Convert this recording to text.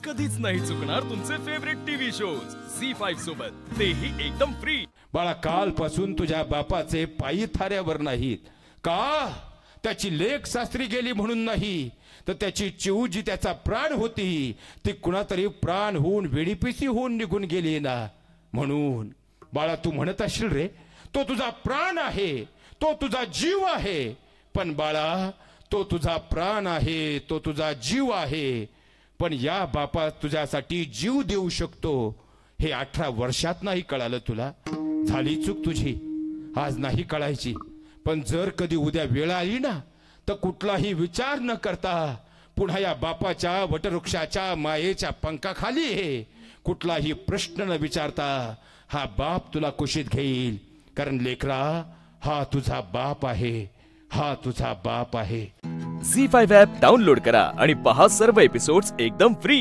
कधीच नाही चुकणार तुमचे फेवरेट टीव्ही शोज झी5 सोबत, तेही एकदम फ्री। बाळा, कालपासून तुझ्या बापाचे पायी थाऱ्यावर नाहीत का? त्याची लेक सासरी गेली म्हणून नाही, तर त्याची चिऊ जी त्याचा प्राण होती ती कुणातरी प्राण होऊन वेडीपिसी होऊन निघून गेली ना। म्हणून बाळा, तू म्हणत असशील रे तो तुझा प्राण आहे, तो तुझा जीव आहे, पण बाळा तो तुझा प्राण आहे, तो तुझा जीव आहे, पण या बापा तुझ्यासाठी जीव देऊ शकतो हे 18 वर्षात नाही कळालं तुला। झाली चूक तुझी, आज नाही कळायची, पण जर कधी उद्या वेळ आली ना तर कुठलाही विचार न करता पुन्हा या बापाच्या वटवृक्षाच्या मायेच्या पंखाखाली हे कुठलाही प्रश्न न विचारता हा बाप तुला कुशीत घेईल, कारण लेकरा हा तुझा बाप आहे, हा तुझा बाप आहे। झी5 ॲप डाउनलोड करा आणि पहा सर्व एपिसोड्स एकदम फ्री।